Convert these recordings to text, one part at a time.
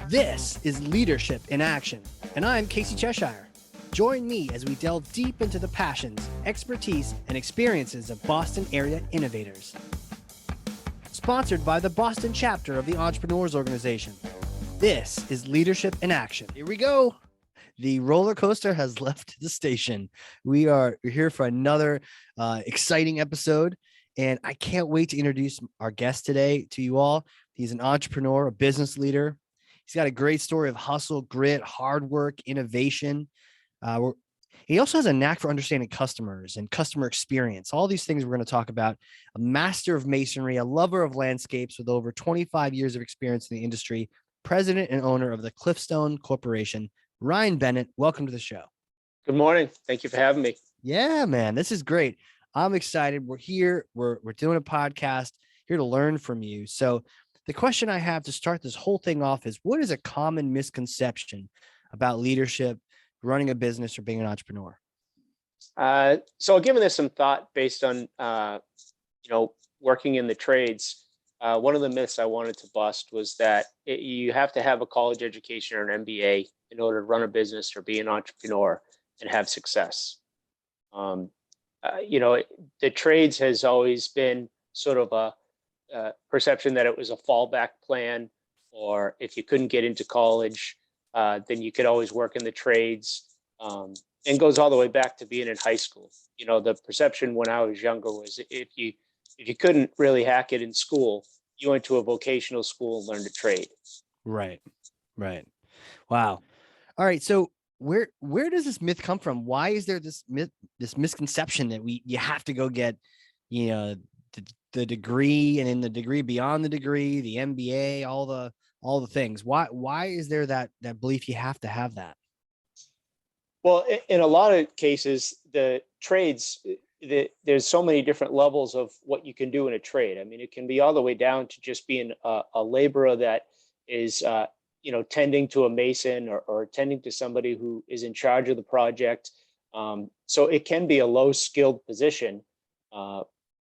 This is Leadership in Action, and I'm Casey Cheshire. Join me as we delve deep into the passions, expertise, and experiences of Boston area innovators. Sponsored by the Boston chapter of the Entrepreneurs Organization. This is Leadership in Action. Here we go. The roller coaster has left the station. We're here for another exciting episode, and I can't wait to introduce our guest today to you all. He's an entrepreneur, a business leader. He's got a great story of hustle, grit, hard work, innovation. He also has a knack for understanding customers and customer experience. All these things we're going to talk about. A master of masonry, a lover of landscapes with over 25 years of experience in the industry, president and owner of the Cliffstone Corporation, Ryan Bennett. Welcome to the show. Good morning. Thank you for having me. Yeah, man, this is great. I'm excited. We're here. We're doing a podcast here to learn from you. So the question I have to start this whole thing off is, what is a common misconception about leadership, running a business, or being an entrepreneur? So given this some thought based on, working in the trades, one of the myths I wanted to bust was that you have to have a college education or an MBA in order to run a business or be an entrepreneur and have success. The trades has always been sort of a perception that it was a fallback plan, or if you couldn't get into college, then you could always work in the trades, and goes all the way back to being in high school. The perception when I was younger was if you couldn't really hack it in school, you went to a vocational school and learned a trade. Right. Wow. All right. So where does this myth come from? Why is there this misconception that you have to go get, the degree, and in the degree beyond the degree, the MBA, all the things? Why is there that belief you have to have that? Well, in a lot of cases, the trades, there's so many different levels of what you can do in a trade. I mean, it can be all the way down to just being a laborer that is, tending to a mason or tending to somebody who is in charge of the project. So it can be a low skilled position.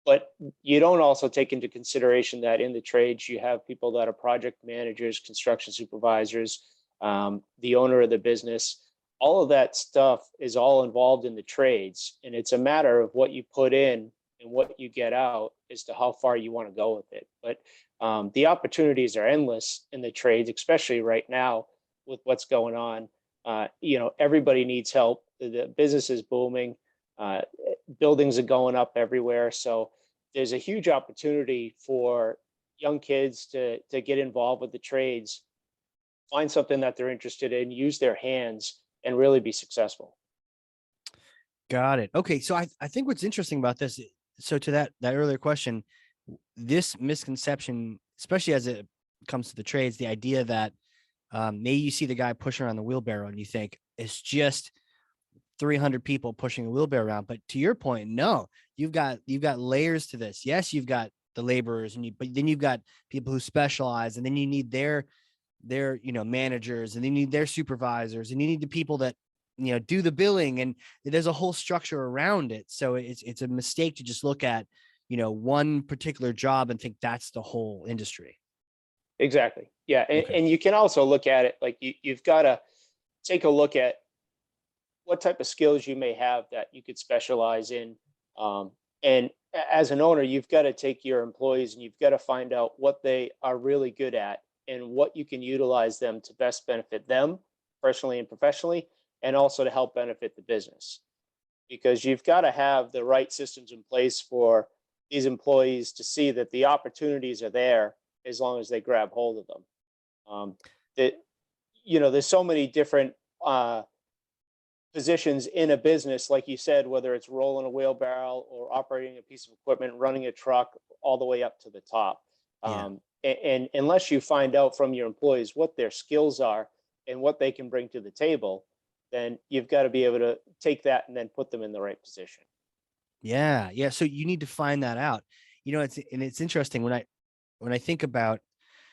But you don't also take into consideration that in the trades, you have people that are project managers, construction supervisors, the owner of the business. All of that stuff is all involved in the trades. And it's a matter of what you put in and what you get out as to how far you want to go with it. But the opportunities are endless in the trades, especially right now with what's going on. Everybody needs help. The business is booming. Buildings are going up everywhere. So there's a huge opportunity for young kids to get involved with the trades, find something that they're interested in, use their hands, and really be successful. Got it. Okay. So I think what's interesting about this, so to that earlier question, this misconception, especially as it comes to the trades, the idea that maybe you see the guy pushing around the wheelbarrow and you think it's just 300 people pushing a wheelbarrow around. But to your point, no, you've got layers to this. Yes, you've got the laborers, but then you've got people who specialize, and then you need their managers, and then you need their supervisors, and you need the people that do the billing, and there's a whole structure around it. So it's a mistake to just look at one particular job and think that's the whole industry. Exactly. Yeah. Okay. And you can also look at it like you've got to take a look at what type of skills you may have that you could specialize in. And as an owner, you've got to take your employees and you've got to find out what they are really good at and what you can utilize them to best benefit them personally and professionally, and also to help benefit the business. Because you've got to have the right systems in place for these employees to see that the opportunities are there as long as they grab hold of them. There's so many different positions in a business, like you said, whether it's rolling a wheelbarrow or operating a piece of equipment, running a truck, all the way up to the top. Yeah. And unless you find out from your employees what their skills are and what they can bring to the table, then you've got to be able to take that and then put them in the right position. Yeah. So you need to find that out. It's interesting when I think about,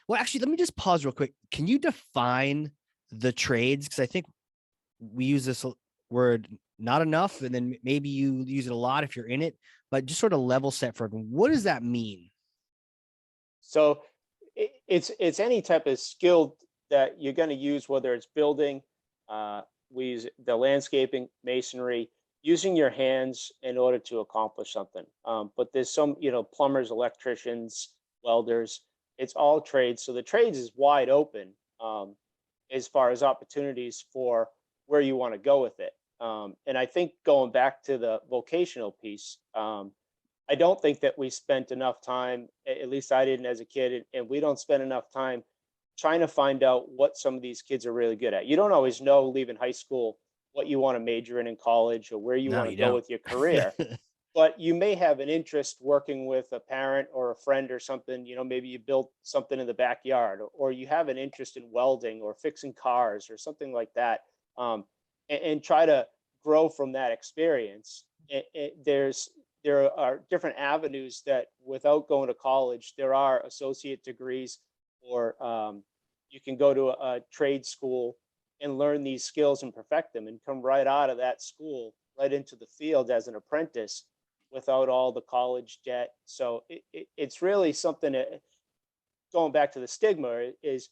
well, actually, let me just pause real quick. Can you define the trades? Because I think we use this word not enough, and then maybe you use it a lot if you're in it, but just sort of level set for everyone. What does that mean? So it's any type of skilled that you're going to use, whether it's building, we use the landscaping, masonry, using your hands in order to accomplish something. But there's some, plumbers, electricians, welders, it's all trades. So the trades is wide open as far as opportunities for where you want to go with it. And I think going back to the vocational piece, I don't think that we spent enough time, at least I didn't as a kid, and we don't spend enough time trying to find out what some of these kids are really good at. You don't always know leaving high school what you want to major in college or where you No, want to you go don't. with your career, but you may have an interest working with a parent or a friend or something. Maybe you built something in the backyard, or you have an interest in welding or fixing cars or something like that, and try to grow from that experience. There are different avenues that, without going to college, there are associate degrees, or you can go to a trade school and learn these skills and perfect them and come right out of that school right into the field as an apprentice without all the college debt. So it's really something that, going back to the stigma, is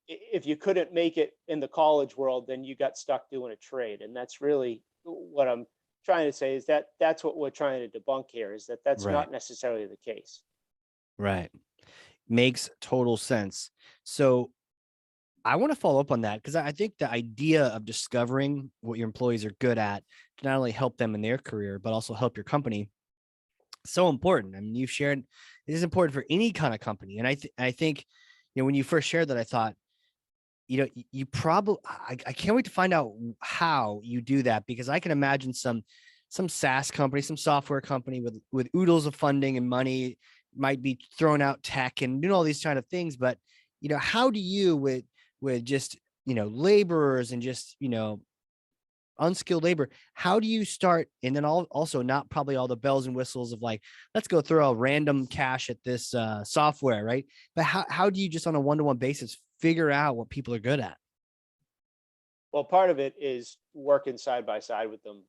if you couldn't make it in the college world, then you got stuck doing a trade. And that's really what I'm trying to say, is that that's what we're trying to debunk here, is that that's Right. not necessarily the case. Right. Makes total sense. So I want to follow up on that, because I think the idea of discovering what your employees are good at can not only help them in their career, but also help your company. So important. I mean, you've shared it is important for any kind of company. And I think, when you first shared that, I thought, you probably, I can't wait to find out how you do that, because I can imagine some SaaS company, some software company with oodles of funding and money might be throwing out tech and doing all these kind of things. But, how do you, with just, laborers and just, unskilled labor, how do you start? And then also not probably all the bells and whistles of like, let's go throw a random cash at this software, right? But how do you, just on a one-to-one basis, figure out what people are good at? Well, part of it is working side by side with them,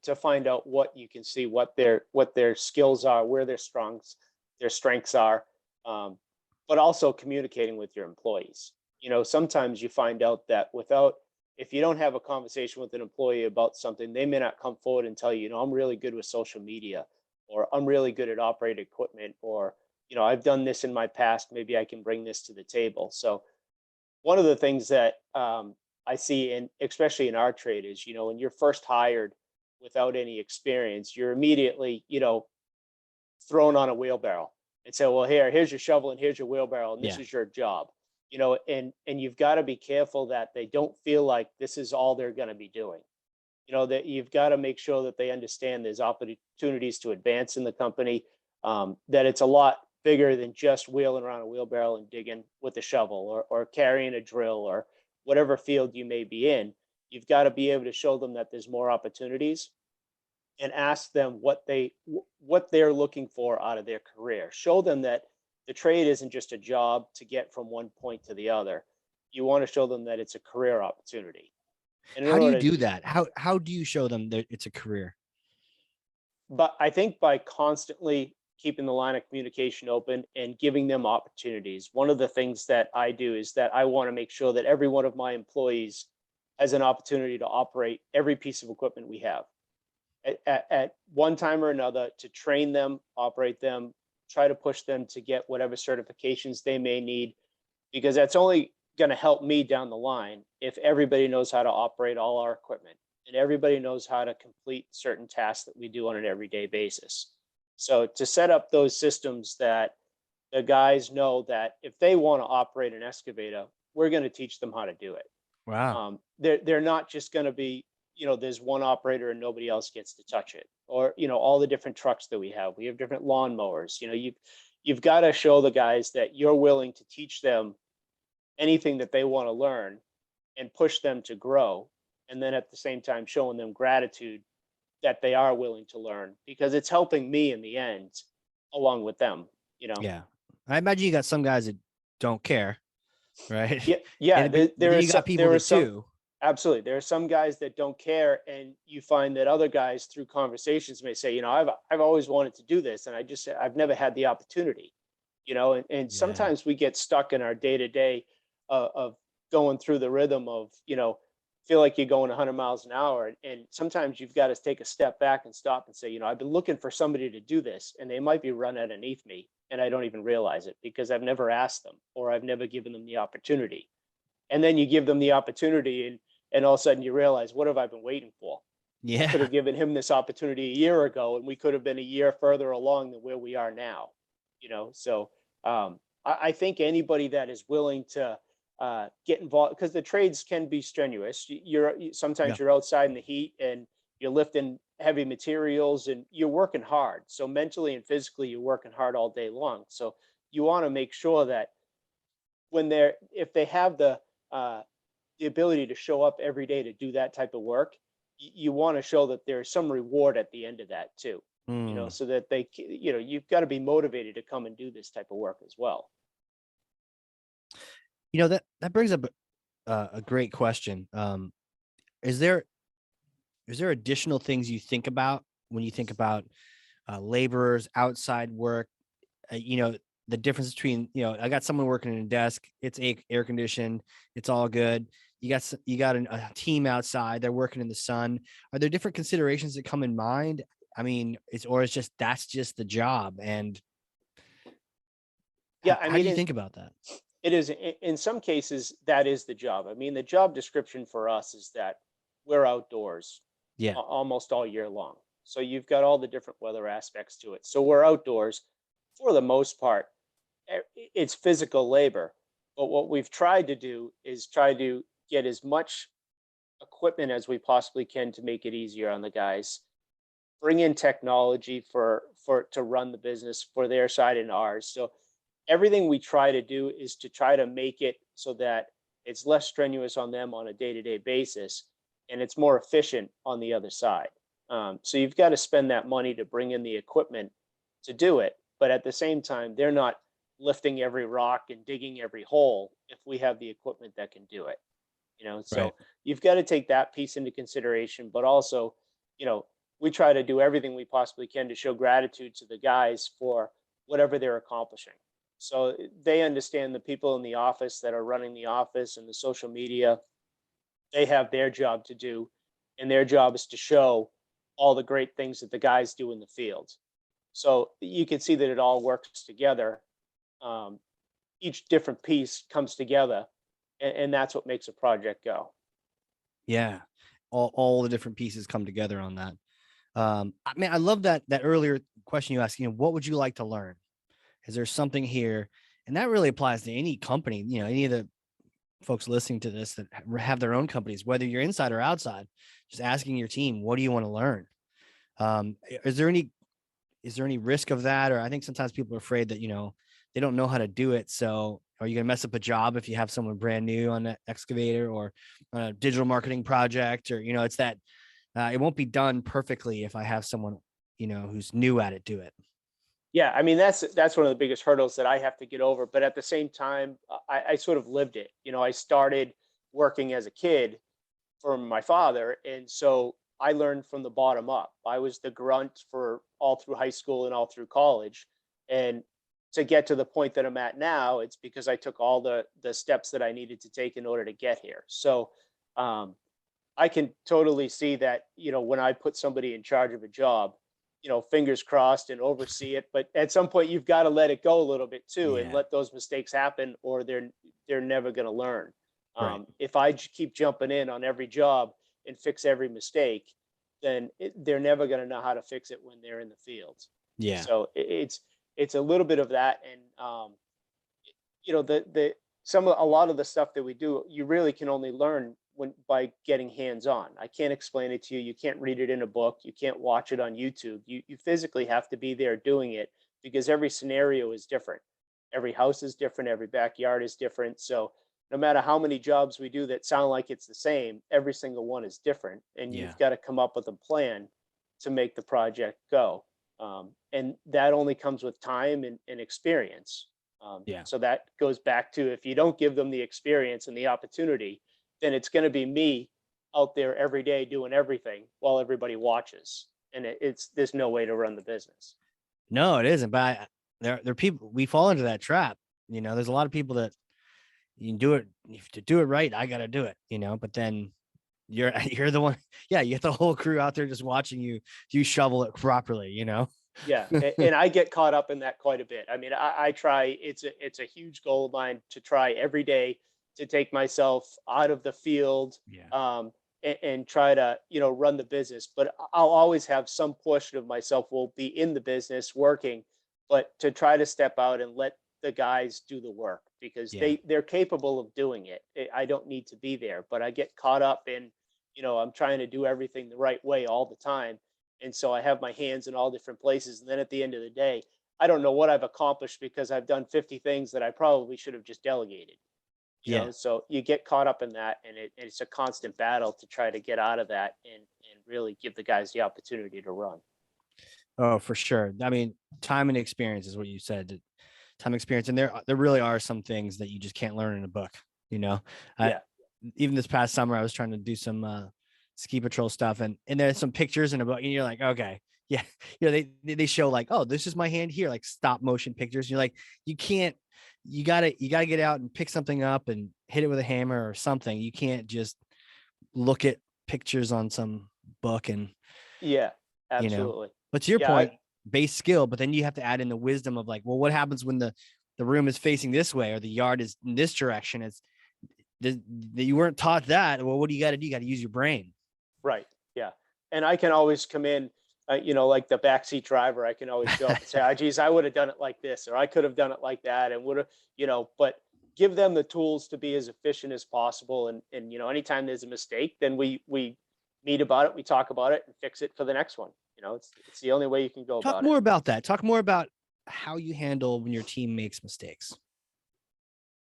to find out what you can see, what their skills are, where their strengths are, but also communicating with your employees. Sometimes you find out that if you don't have a conversation with an employee about something, they may not come forward and tell you, I'm really good with social media, or I'm really good at operating equipment, or, I've done this in my past, maybe I can bring this to the table. So one of the things that I see, especially in our trade, is, when you're first hired without any experience, you're immediately, thrown on a wheelbarrow and say, well, here's your shovel and here's your wheelbarrow, and this Yeah. is your job. And you've got to be careful that they don't feel like this is all they're going to be doing. That you've got to make sure that they understand there's opportunities to advance in the company, that it's a lot bigger than just wheeling around a wheelbarrow and digging with a shovel, or carrying a drill, or whatever field you may be in. You've got to be able to show them that there's more opportunities, and ask them what they're looking for out of their career. Show them that the trade isn't just a job to get from one point to the other. You want to show them that it's a career opportunity. And in How do you order do that? How do you show them that it's a career? But I think by constantly keeping the line of communication open and giving them opportunities. One of the things that I do is that I want to make sure that every one of my employees has an opportunity to operate every piece of equipment we have at one time or another, to train them, operate them, try to push them to get whatever certifications they may need, because that's only going to help me down the line if everybody knows how to operate all our equipment and everybody knows how to complete certain tasks that we do on an everyday basis. So to set up those systems that the guys know that if they want to operate an excavator, we're going to teach them how to do it. Wow. They're not just going to be, there's one operator and nobody else gets to touch it, or, all the different trucks that we have different lawnmowers. You've got to show the guys that you're willing to teach them anything that they want to learn and push them to grow. And then at the same time, showing them gratitude that they are willing to learn, because it's helping me in the end, along with them. Yeah. I imagine you got some guys that don't care, right? Yeah. Yeah. But then you got people there are that some, do. absolutely. There are some guys that don't care. And you find that other guys, through conversations, may say, I've always wanted to do this, and I've never had the opportunity, and Yeah. sometimes we get stuck in our day to day of going through the rhythm of, feel like you're going 100 miles an hour. And sometimes you've got to take a step back and stop and say, I've been looking for somebody to do this, and they might be run underneath me, and I don't even realize it because I've never asked them, or I've never given them the opportunity. And then you give them the opportunity, and all of a sudden you realize, what have I been waiting for? I could Yeah. have given him this opportunity a year ago, and we could have been a year further along than where we are now. So I think anybody that is willing to get involved, because the trades can be strenuous. Yeah. Sometimes you're outside in the heat and you're lifting heavy materials and you're working hard. So mentally and physically, you're working hard all day long. So you want to make sure that if they have the ability to show up every day to do that type of work, you want to show that there's some reward at the end of that too. Mm. So that you've got to be motivated to come and do this type of work as well. That brings up a great question. Is there additional things you think about when you think about laborers, outside work? The difference between, I got someone working in a desk, it's air conditioned, it's all good. You got a team outside, they're working in the sun. Are there different considerations that come in mind? I mean, that's just the job. And Yeah, how do you think about that? it is in some cases that is the job. I mean, the job description for us is that we're outdoors Yeah. almost all year long. So you've got all the different weather aspects to it. So we're outdoors for the most part. It's physical labor, but what we've tried to do is try to get as much equipment as we possibly can to make it easier on the guys. Bring in technology to run the business for their side and ours. So everything we try to do is to try to make it so that it's less strenuous on them on a day-to-day basis, and it's more efficient on the other side. So you've got to spend that money to bring in the equipment to do it, but at the same time, they're not lifting every rock and digging every hole if we have the equipment that can do it. Right. So you've got to take that piece into consideration, but also, we try to do everything we possibly can to show gratitude to the guys for whatever they're accomplishing. So they understand the people in the office that are running the office and the social media, they have their job to do, and their job is to show all the great things that the guys do in the field. So you can see that it all works together. Um, each different piece comes together, and that's what makes a project go. Yeah. All the different pieces come together on that. I mean, I love that earlier question you asked, what would you like to learn? Is there something here? And that really applies to any company, any of the folks listening to this that have their own companies, whether you're inside or outside, just asking your team, what do you want to learn? Is there any risk of that? Or I think sometimes people are afraid that, they don't know how to do it. So are you going to mess up a job if you have someone brand new on an excavator or on a digital marketing project? Or, it's that it won't be done perfectly if I have someone, who's new at it, do it. Yeah, I mean, that's one of the biggest hurdles that I have to get over. But at the same time, I sort of lived it. I started working as a kid for my father, and so I learned from the bottom up. I was the grunt for all through high school and all through college, and to get to the point that I'm at now, it's because I took all the steps that I needed to take in order to get here. So I can totally see that, when I put somebody in charge of a job, fingers crossed and oversee it. But at some point, you've got to let it go a little bit too, and Yeah. let those mistakes happen, or they're never going to learn. Right. If I keep jumping in on every job and fix every mistake, then they're never going to know how to fix it when they're in the field. Yeah. So it's a little bit of that, and a lot of the stuff that we do, you really can only learn by getting hands on. I can't explain it to you. You can't read it in a book. You can't watch it on YouTube. You physically have to be there doing it, because every scenario is different. Every house is different. Every backyard is different. So no matter how many jobs we do that sound like it's the same, every single one is different, and Yeah. you've got to come up with a plan to make the project go. And that only comes with time and experience. Yeah. So that goes back to, if you don't give them the experience and the opportunity, then it's going to be me out there every day doing everything while everybody watches. And there's no way to run the business. No, it isn't. But there are people, we fall into that trap. There's a lot of people that you can do it. To do it right, I got to do it, but then you're the one. Yeah. You get the whole crew out there just watching you shovel it properly. Yeah, and I get caught up in that quite a bit. I mean, I try. It's a huge goal of mine to try every day to take myself out of the field, Yeah. and try to run the business. But I'll always have some portion of myself will be in the business working, but to try to step out and let the guys do the work because Yeah. they're capable of doing it. I don't need to be there, but I get caught up in, I'm trying to do everything the right way all the time, and so I have my hands in all different places. And then at the end of the day, I don't know what I've accomplished because I've done 50 things that I probably should have just delegated. Yeah. So you get caught up in that, and it's a constant battle to try to get out of that and really give the guys the opportunity to run. Oh, for sure. I mean, time and experience is what you said. Time and experience, and there really are some things that you just can't learn in a book. I Yeah. even this past summer I was trying to do some ski patrol stuff, and there's some pictures in a book, and you're like, okay, yeah, they show like, oh, this is my hand here, like stop motion pictures. And you're like, you can't, you gotta get out and pick something up and hit it with a hammer or something. You can't just look at pictures on some book and Yeah, you know. absolutely. But to your Yeah. point, base skill, but then you have to add in the wisdom of like, well, what happens when the room is facing this way or the yard is in this direction? It's you weren't taught that. Well, what do? You got to use your brain. Right. Yeah. And I can always come in, like the backseat driver, I can always show up and say, oh, geez, I would have done it like this, or I could have done it like that. And would have, but give them the tools to be as efficient as possible. And, anytime there's a mistake, then we meet about it, we talk about it and fix it for the next one. It's the only way you can go Talk about more it. about that. Talk more about how you handle when your team makes mistakes.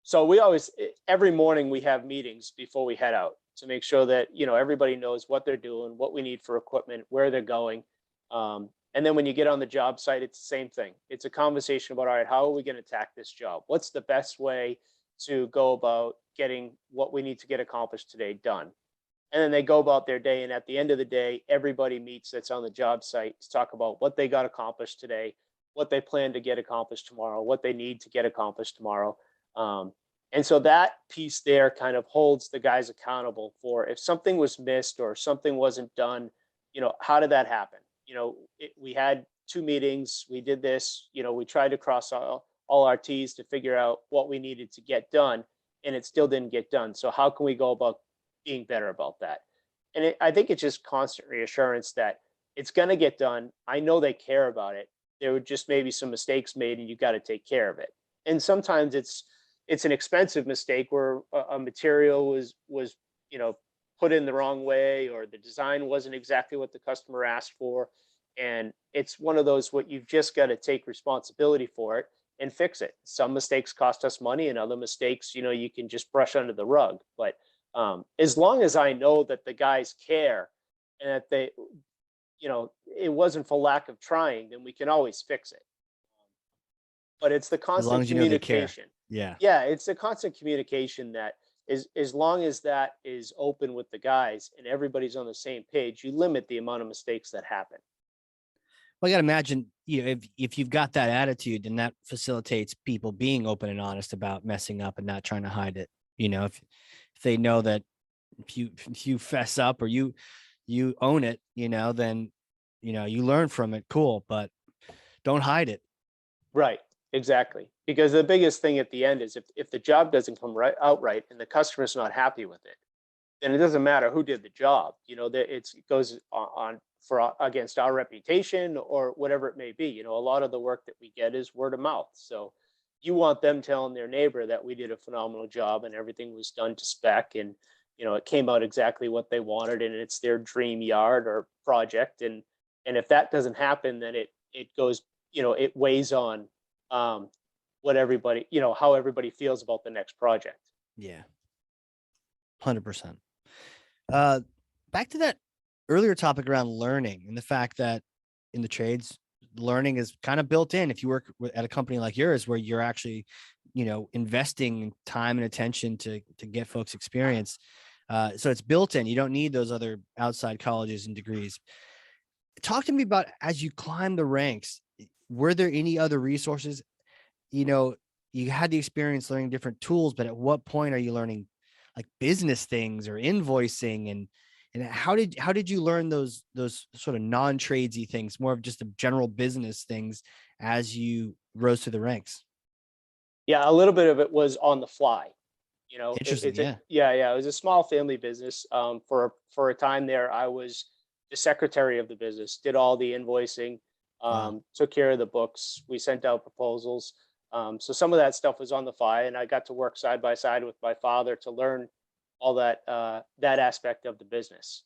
So we always, every morning we have meetings before we head out to make sure that, everybody knows what they're doing, what we need for equipment, where they're going. And then when you get on the job site, it's the same thing. It's a conversation about, all right, how are we going to attack this job? What's the best way to go about getting what we need to get accomplished today done? And then they go about their day. And at the end of the day, everybody meets that's on the job site to talk about what they got accomplished today, what they plan to get accomplished tomorrow, what they need to get accomplished tomorrow. And so that piece there kind of holds the guys accountable for if something was missed or something wasn't done, how did that happen? We had 2 meetings, we did this, we tried to cross all our T's to figure out what we needed to get done, and it still didn't get done. So how can we go about being better about that? And I think it's just constant reassurance that it's going to get done. I know they care about it. There were just maybe some mistakes made, and you got to take care of it. And sometimes it's an expensive mistake where a material was put in the wrong way, or the design wasn't exactly what the customer asked for, and it's one of those what you've just got to take responsibility for it and fix it. Some mistakes cost us money, and other mistakes you can just brush under the rug. But as long as I know that the guys care and that they it wasn't for lack of trying, then we can always fix it. But it's the As long constant as you know they care. communication. Yeah. Yeah, it's the constant communication that is, as long as that is open with the guys and everybody's on the same page, you limit the amount of mistakes that happen. Well, I got to imagine, if you've got that attitude, then that facilitates people being open and honest about messing up and not trying to hide it. If they know that if you fess up or you own it, then you learn from it. Cool, but don't hide it. Right. Exactly. Because the biggest thing at the end is if the job doesn't come right and the customer's not happy with it, then it doesn't matter who did the job. That it goes on for against our reputation or whatever it may be. A lot of the work that we get is word of mouth. So you want them telling their neighbor that we did a phenomenal job and everything was done to spec, and it came out exactly what they wanted, and it's their dream yard or project. And if that doesn't happen, then it goes, it weighs on what everybody, how everybody feels about the next project. Yeah. 100%. Back to that earlier topic around learning and the fact that in the trades, learning is kind of built in. If you work at a company like yours, where you're actually, investing time and attention to get folks experience. So it's built in. You don't need those other outside colleges and degrees. Talk to me about, as you climb the ranks, were there any other resources, you had the experience learning different tools, but at what point are you learning like business things or invoicing, and how did you learn those sort of non-tradesy things, more of just the general business things as you rose through the ranks? Yeah, a little bit of it was on the fly. You know, Interesting. Yeah. yeah, it was a small family business. For a time there, I was the secretary of the business, did all the invoicing, Wow. took care of the books. We sent out proposals. So some of that stuff was on the fly, and I got to work side by side with my father to learn all that aspect of the business.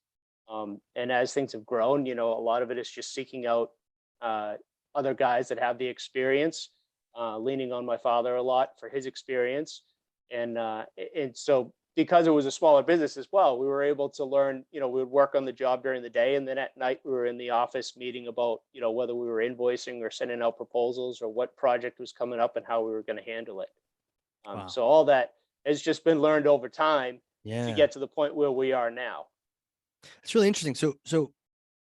And as things have grown, a lot of it is just seeking out uh, other guys that have the experience, leaning on my father a lot for his experience, and so because it was a smaller business as well, we were able to learn. We would work on the job during the day, and then at night we were in the office meeting about whether we were invoicing or sending out proposals or what project was coming up and how we were going to handle it. Wow. So all that has just been learned over time to Yeah. get to the point where we are now. It's really interesting. So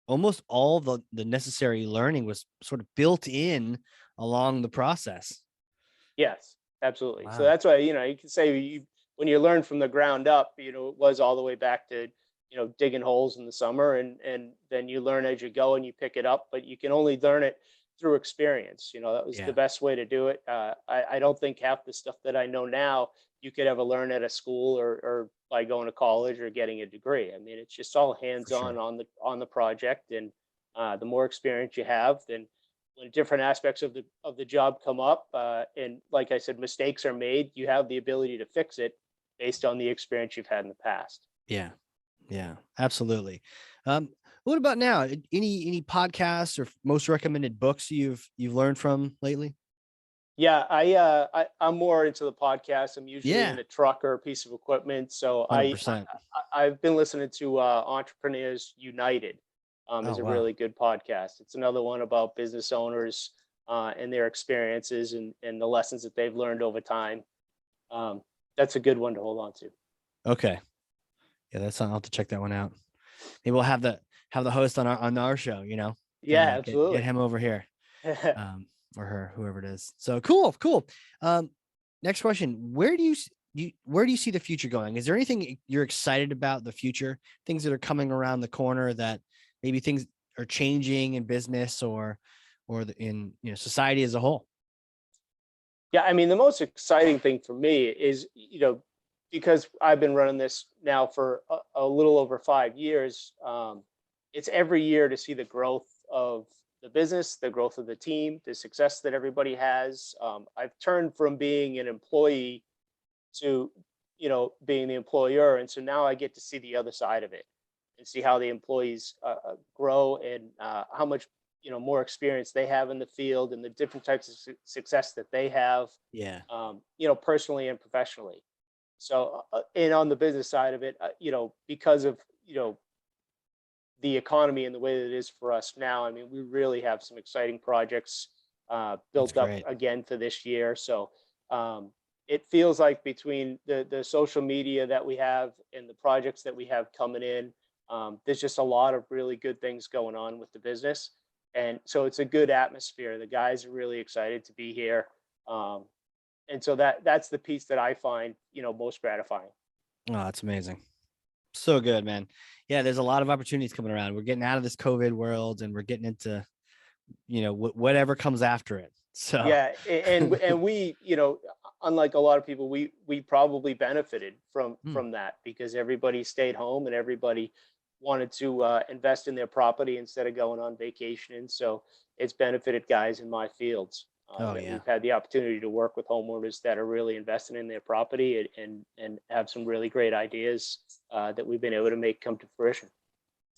almost all the necessary learning was sort of built in along the process. Yes, absolutely. So Wow. that's why, you can say when you learn from the ground up, it was all the way back to, digging holes in the summer, and then you learn as you go and you pick it up, but you can only learn it through experience. That was the Yeah, best way to do it. I don't think half the stuff that I know now you could ever learn at a school or by going to college or getting a degree. I mean, it's just all for hands on sure. on the project, and the more experience you have, then when different aspects of the job come up, and like I said, mistakes are made, you have the ability to fix it based on the experience you've had in the past. Yeah. Yeah, absolutely. What about now? Any podcasts or most recommended books you've learned from lately? Yeah, I'm more into the podcast. I'm usually in Yeah, a truck or a piece of equipment, so 100%. I've been listening to Entrepreneurs United. Oh, Is a wow. really good podcast. It's another one about business owners and their experiences and the lessons that they've learned over time. Um, that's a good one to hold on to. Okay. Yeah, I'll have to check that one out. Maybe we'll have the host on our show, Yeah, get absolutely. him over here. Or her, whoever it is. So cool. Um, Next question. Where do you see the future going? Is there anything you're excited about the future? Things that are coming around the corner that maybe things are changing in business or in society as a whole? Yeah, I mean, the most exciting thing for me is, because I've been running this now for a little over 5 years. It's every year to see the growth of the business, the growth of the team, the success that everybody has. I've turned from being an employee to, being the employer, and so now I get to see the other side of it and see how the employees grow, and how much more experience they have in the field and the different types of success that they have, Yeah, personally and professionally. So, and on the business side of it, because of the economy and the way that it is for us now, I mean, we really have some exciting projects that's built up great. again for this year. So, it feels like between the social media that we have and the projects that we have coming in, there's just a lot of really good things going on with the business, and so it's a good atmosphere. The guys are really excited to be here, um, and so that's the piece that I find most gratifying. Oh, that's amazing. So good, man. Yeah, there's a lot of opportunities coming around. We're getting out of this COVID world and we're getting into, whatever comes after it. So, Yeah, and we, unlike a lot of people, we probably benefited from hmm, that because everybody stayed home and everybody wanted to invest in their property instead of going on vacation. And so it's benefited guys in my fields oh that yeah. we've had the opportunity to work with homeowners that are really investing in their property, and have some really great ideas that we've been able to make come to fruition.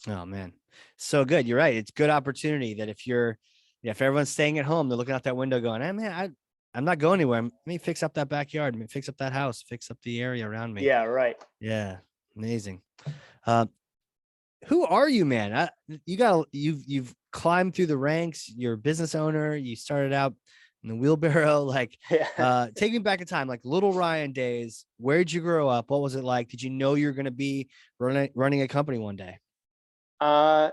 Oh man, so good. You're right. It's good opportunity that if everyone's staying at home, they're looking out that window going, "Hey man, I'm not going anywhere. Let me fix up that backyard. Let me fix up that house. Fix up the area around me." Yeah, right. Yeah, amazing. Uh, who are you, man? You've climbed through the ranks. You're a business owner. You started out in the wheelbarrow. Like, Yeah. take me back in time, like little Ryan days. Where'd you grow up? What was it like? Did you know you're going to be running a company one day? Uh,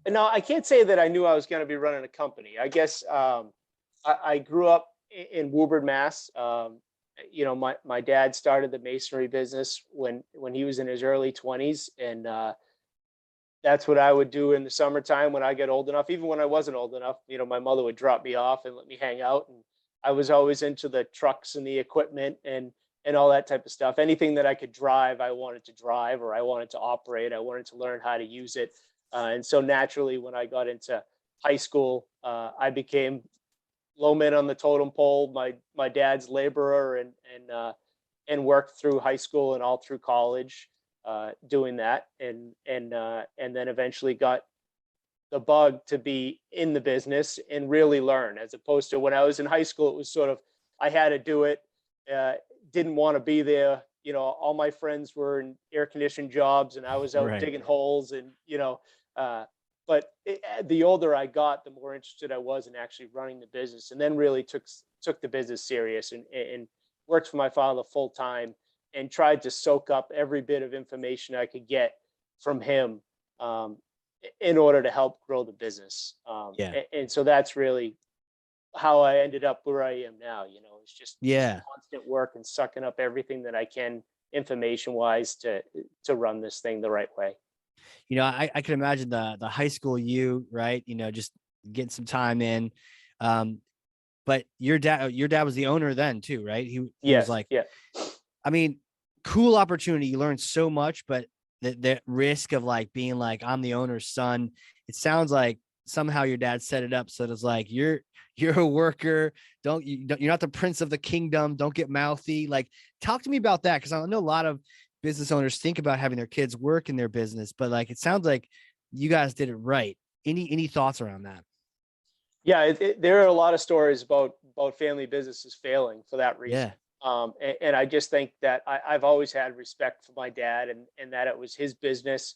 no, I can't say that I knew I was going to be running a company. I guess I grew up in Woburn, Mass. My dad started the masonry business when he was in his early 20s, and that's what I would do in the summertime when I get old enough. Even when I wasn't old enough, my mother would drop me off and let me hang out. And I was always into the trucks and the equipment and all that type of stuff. Anything that I could drive, I wanted to drive, or I wanted to operate. I wanted to learn how to use it. And so naturally, when I got into high school, I became low man on the totem pole. My dad's laborer, and worked through high school and all through college, doing that, and then eventually got the bug to be in the business and really learn, as opposed to when I was in high school, it was sort of, I had to do it, uh, didn't want to be there. All my friends were in air conditioned jobs and I was out Right. digging holes, and uh, but the older I got, the more interested I was in actually running the business, and then really took the business serious, and worked for my father full time, and tried to soak up every bit of information I could get from him, um, in order to help grow the business. Yeah. And so that's really how I ended up where I am now. It's just Yeah. constant work and sucking up everything that I can information wise to run this thing the right way. I can imagine the high school you, right? Just getting some time in. Um, but your dad was the owner then too, right? He was Yes. like, Yeah. I mean, cool opportunity. You learn so much, but the risk of like being like, I'm the owner's son. It sounds like somehow your dad set it up so that it's like you're a worker. You're not the prince of the kingdom. Don't get mouthy. Like, talk to me about that, because I know a lot of business owners think about having their kids work in their business, but like it sounds like you guys did it right. Any thoughts around that? Yeah, there are a lot of stories about family businesses failing for that reason. Yeah. And I just think that I've always had respect for my dad, and that it was his business.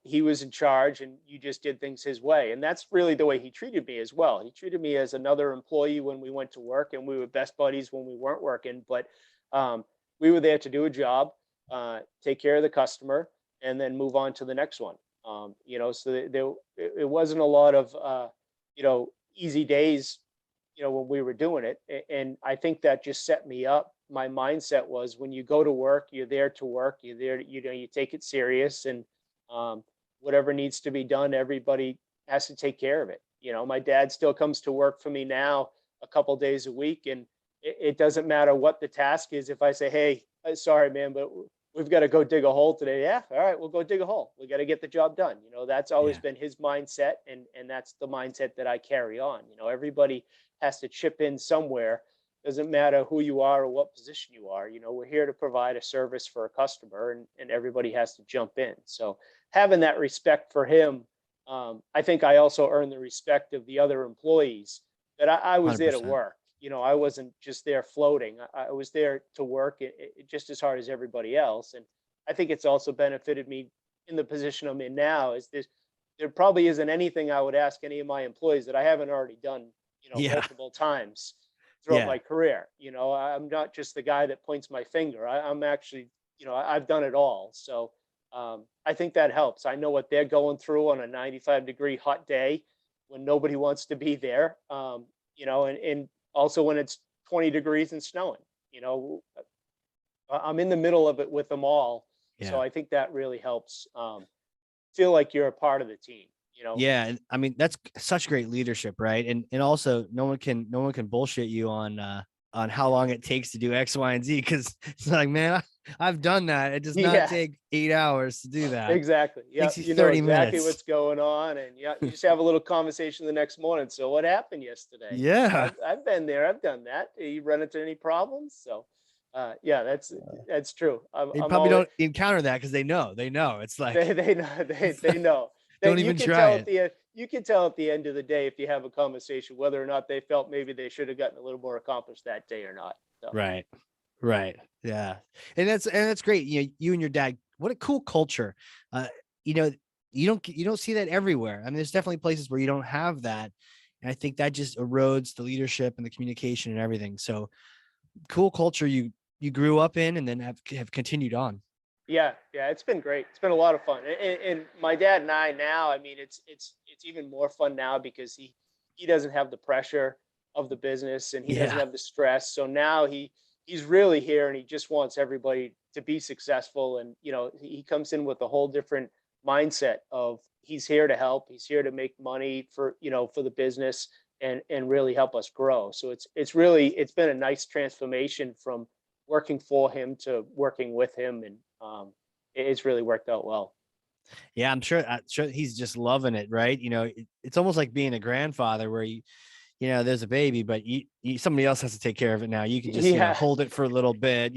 He was in charge, and you just did things his way. And that's really the way he treated me as well. He treated me as another employee when we went to work, and we were best buddies when we weren't working. But um, we were there to do a job, take care of the customer, and then move on to the next one. So it wasn't a lot of easy days, when we were doing it. And I think that just set me up. My mindset was, when you go to work, you're there to work. You're there, you take it serious, and um, whatever needs to be done, everybody has to take care of it. My dad still comes to work for me now a couple days a week, and it doesn't matter what the task is. If I say, hey, sorry, man, but we've got to go dig a hole today. Yeah, all right, we'll go dig a hole. We got to get the job done. That's always Yeah. been his mindset, and that's the mindset that I carry on. Everybody has to chip in somewhere. Doesn't matter who you are or what position you are. We're here to provide a service for a customer, and everybody has to jump in. So having that respect for him, I think I also earned the respect of the other employees, that I was there to 100%. work. I wasn't just there floating. I was there to work just as hard as everybody else. And I think it's also benefited me in the position I'm in now. Is this There probably isn't anything I would ask any of my employees that I haven't already done, Yeah. multiple times throughout Yeah. my career. I'm not just the guy that points my finger. I'm actually, I've done it all. So I think that helps. I know what they're going through on a 95-degree hot day when nobody wants to be there. And also when it's 20 degrees and snowing. You know, I'm in the middle of it with them all. So Yeah. I think that really helps, feel like you're a part of the team. Yeah, and I mean that's such great leadership, right? And also no one can bullshit you on how long it takes to do X, Y, and Z, because it's like, man, I've done that. It does not Yeah, take 8 hours to do that. It exactly. Yeah. takes you You know 30 exactly minutes. what's going on. And yeah, you just have a little conversation the next morning. So what happened yesterday? Yeah. I've been there. I've done that. You run into any problems? So, yeah, that's true. They I'm probably always, don't encounter that because they know. It's like they know, they know that don't you even can try tell at it. the end, you can tell at the end of the day, if you have a conversation, whether or not they felt maybe they should have gotten a little more accomplished that day or not. So Right. Right. Yeah. And that's great. You and your dad, what a cool culture. Uh, you know, you don't see that everywhere. I mean, there's definitely places where you don't have that. And I think that just erodes the leadership and the communication and everything. So cool culture you grew up in and then have continued on. yeah, yeah, it's been great. It's been a lot of fun. And my dad and I now, I mean, it's even more fun now because he doesn't have the pressure. of the business, and he doesn't Yeah. have the stress. So now he's really here, and he just wants everybody to be successful. And he comes in with a whole different mindset of he's here to help, he's here to make money for for the business, and really help us grow. So it's been a nice transformation from working for him to working with him, and it's really worked out well. Yeah, I'm sure he's just loving it, right? It's almost like being a grandfather where there's a baby, but somebody else has to take care of it now. You can just, Yeah. hold it for a little bit,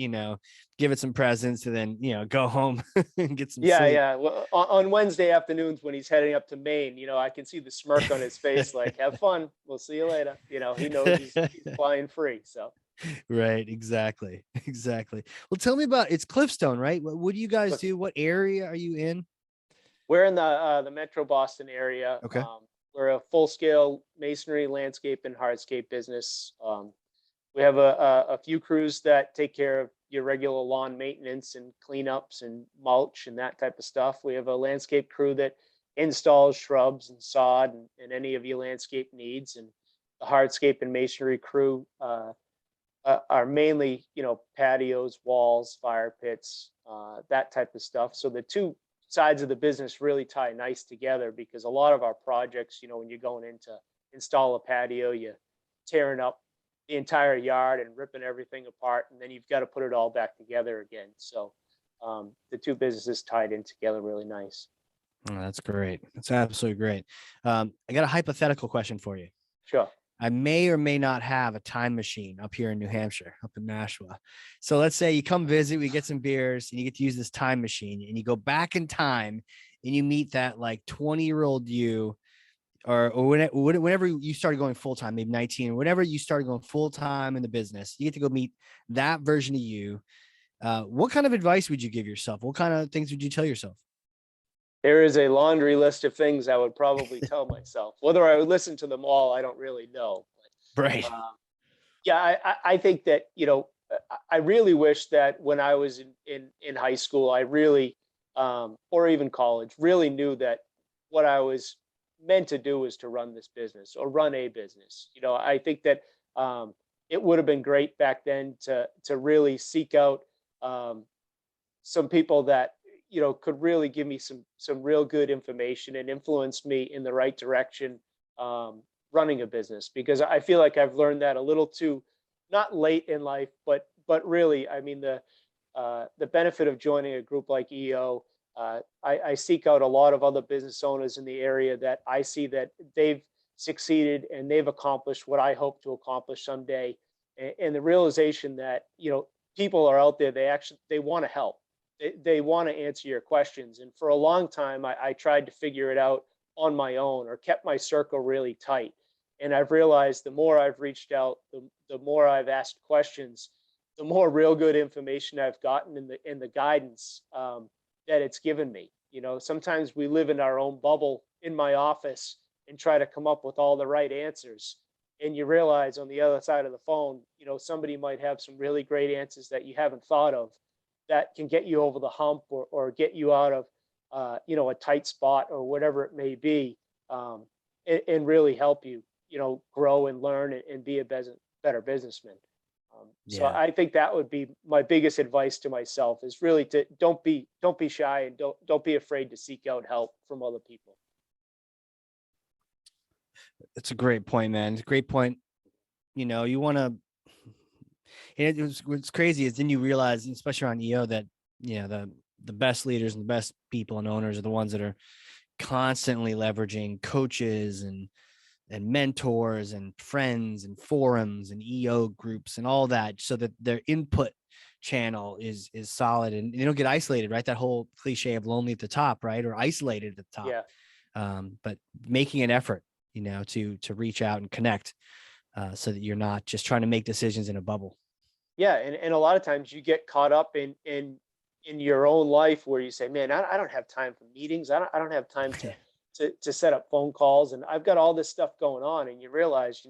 give it some presents, and then, go home and get some Yeah, sleep. yeah. Well, on Wednesday afternoons when he's heading up to Maine, I can see the smirk on his face, like, "Have fun. We'll see you later." He knows he's flying free. So Right, exactly. Exactly. Well, tell me about it's Cliffstone, right? What do you guys look, do? What area are you in? we're in the Metro Boston area. Okay. We're a full scale masonry, landscape, and hardscape business. We have a few crews that take care of your regular lawn maintenance and cleanups and mulch and that type of stuff. We have a landscape crew that installs shrubs and sod and any of your landscape needs. And the hardscape and masonry crew are mainly, patios, walls, fire pits, that type of stuff. So the two sides of the business really tie nice together, because a lot of our projects, when you're going in to install a patio, you're tearing up the entire yard and ripping everything apart, and then you've got to put it all back together again. So the two businesses tied in together really nice. Oh, that's great. That's absolutely great. I got a hypothetical question for you. Sure. I may or may not have a time machine up here in New Hampshire, up in Nashua. So let's say you come visit, we get some beers, and you get to use this time machine, and you go back in time and you meet that like 20-year-old you, or whenever you started going full time, maybe 19, or whenever you started going full time in the business, you get to go meet that version of you. What kind of advice would you give yourself? What kind of things would you tell yourself? There is a laundry list of things I would probably tell myself. Whether I would listen to them all, I don't really know. Right. Yeah, I think that I really wish that when I was in high school, I really or even college, really knew that what I was meant to do was to run this business or run a business. I think that it would have been great back then to really seek out um, some people that could really give me some real good information and influence me in the right direction, running a business, because I feel like I've learned that a little too, not late in life, but really, I mean, the benefit of joining a group like EO. I seek out a lot of other business owners in the area that I see that they've succeeded and they've accomplished what I hope to accomplish someday. And the realization that people are out there, they want to help, they want to answer your questions. And for a long time, I tried to figure it out on my own, or kept my circle really tight. And I've realized the more I've reached out, the more I've asked questions, the more real good information I've gotten in the guidance that it's given me. Sometimes we live in our own bubble in my office and try to come up with all the right answers. And you realize on the other side of the phone, somebody might have some really great answers that you haven't thought of, that can get you over the hump, or get you out of a tight spot or whatever it may be, and really help you grow and learn and be a better businessman. So Yeah. I think that would be my biggest advice to myself, is really to don't be shy, and don't be afraid to seek out help from other people. It's a great point, man. It's a great point. You want to, what's crazy is then you realize, especially on EO, that, the best leaders and the best people and owners are the ones that are constantly leveraging coaches and mentors and friends and forums and EO groups and all that, so that their input channel is solid and they don't get isolated, right? That whole cliche of lonely at the top, right? Or isolated at the top. Yeah. But making an effort, to reach out and connect, so that you're not just trying to make decisions in a bubble. Yeah, and a lot of times you get caught up in your own life, where you say, "Man, I don't have time for meetings. I don't have time to set up phone calls, and I've got all this stuff going on." And you realize,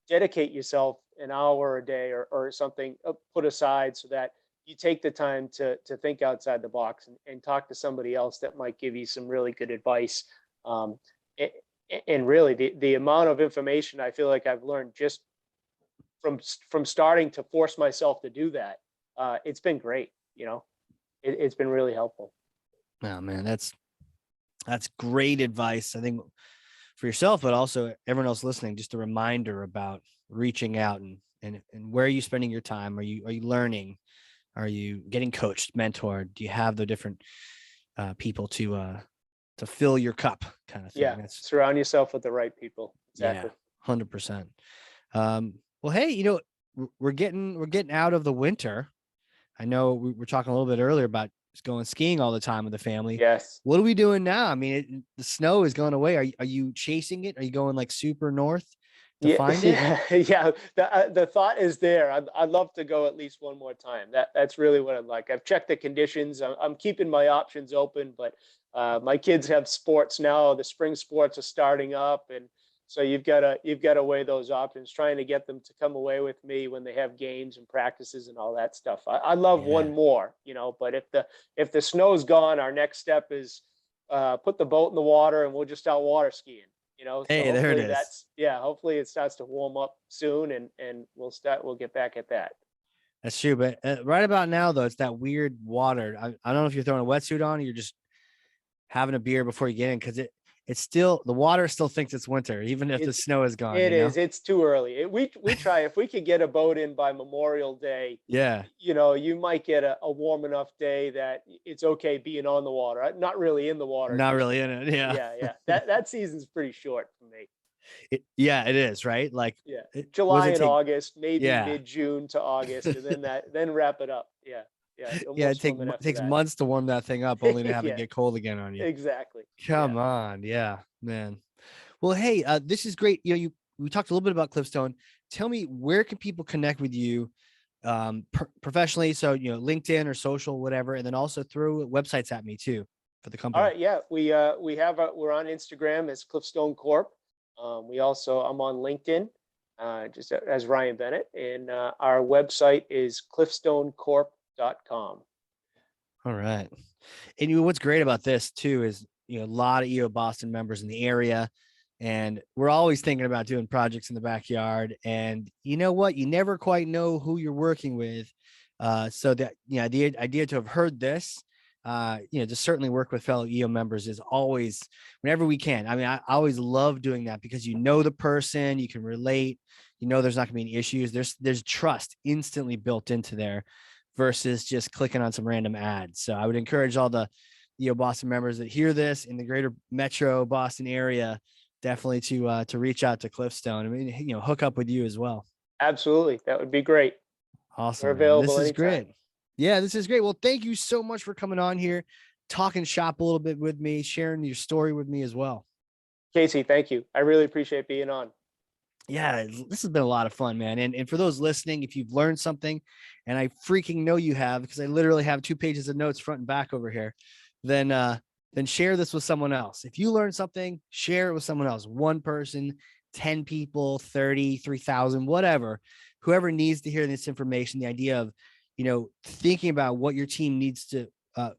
dedicate yourself an hour a day, or something, put aside, so that you take the time to think outside the box, and talk to somebody else that might give you some really good advice. Um, and really, the amount of information I feel like I've learned just from starting to force myself to do that, it's been great. It's been really helpful. Oh man, that's great advice. I think for yourself, but also everyone else listening, just a reminder about reaching out and where are you spending your time? Are you learning? Are you getting coached, mentored? Do you have the different people to fill your cup, kind of thing? Yeah, surround yourself with the right people. Exactly. Yeah, 100%. Well, hey, we're getting out of the winter. I know we were talking a little bit earlier about just going skiing all the time with the family. Yes. What are we doing now? I mean, the snow is going away. Are you chasing it? Are you going like super north to find it? Yeah. The thought is there. I'd love to go at least one more time. That's really what I'd like. I've checked the conditions. I'm keeping my options open, but my kids have sports now. The spring sports are starting up, and so you've got to weigh those options. Trying to get them to come away with me when they have games and practices and all that stuff. I love one more, but if the snow's gone, our next step is put the boat in the water and we'll just out water skiing. So Hey, there it is. Hopefully it starts to warm up soon and we'll get back at that. That's true. But right about now, though, it's that weird water. I don't know if you're throwing a wetsuit on or you're just having a beer before you get in, because it's still, the water still thinks it's winter, even if the snow is gone. It is. It's too early. We try, if we could get a boat in by Memorial Day. Yeah. You might get a warm enough day that it's okay being on the water. Not really in the water. Not really in it. Yeah. Yeah. That season's pretty short for me. It is, right? Like July and August, maybe mid-June to August, and then wrap it up. Yeah. It takes months to warm that thing up, only to have it get cold again on you. Exactly. Come on. Yeah, man. Well, hey, this is great. We talked a little bit about Cliffstone. Tell me, where can people connect with you professionally? So, LinkedIn or social, whatever, and then also throw websites at me too for the company. All right. Yeah. We're on Instagram as Cliffstone Corp. I'm on LinkedIn, just as Ryan Bennett, and our website is cliffstonecorp.com. All right. And what's great about this too is, a lot of EO Boston members in the area, and we're always thinking about doing projects in the backyard. And you know what? You never quite know who you're working with. So that, the idea to have heard this, to certainly work with fellow EO members is always, whenever we can. I mean, I always love doing that because the person, you can relate, there's not gonna be any issues. There's trust instantly built into there versus just clicking on some random ads. So I would encourage all the EO Boston members that hear this in the greater metro Boston area, definitely to reach out to Cliffstone. I mean, hook up with you as well. Absolutely. That would be great. Awesome. We're available. This is anytime. Great. Yeah, this is great. Well, thank you so much for coming on here, talking shop a little bit with me, sharing your story with me as well. Casey, thank you. I really appreciate being on. Yeah, this has been a lot of fun, man. And for those listening, if you've learned something, and I freaking know you have, because I literally have 2 pages of notes front and back over here, then share this with someone else. If you learned something, share it with someone else. 1 person, 10 people, 30, 3,000, whatever, whoever needs to hear this information, the idea of, thinking about what your team needs to,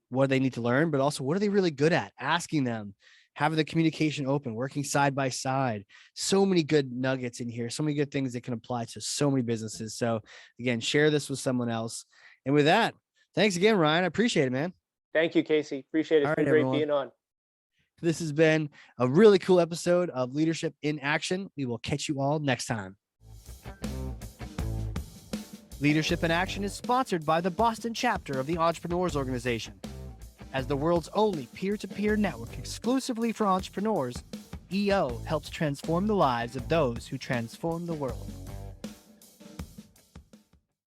what they need to learn, but also what are they really good at, asking them, having the communication open, working side by side. So many good nuggets in here, so many good things that can apply to so many businesses. So again, share this with someone else. And with that, thanks again, Ryan. I appreciate it, man. Thank you, Casey. Appreciate it. It's been great being on. This has been a really cool episode of Leadership in Action. We will catch you all next time. Leadership in Action is sponsored by the Boston chapter of the Entrepreneurs Organization. As the world's only peer-to-peer network exclusively for entrepreneurs, EO helps transform the lives of those who transform the world.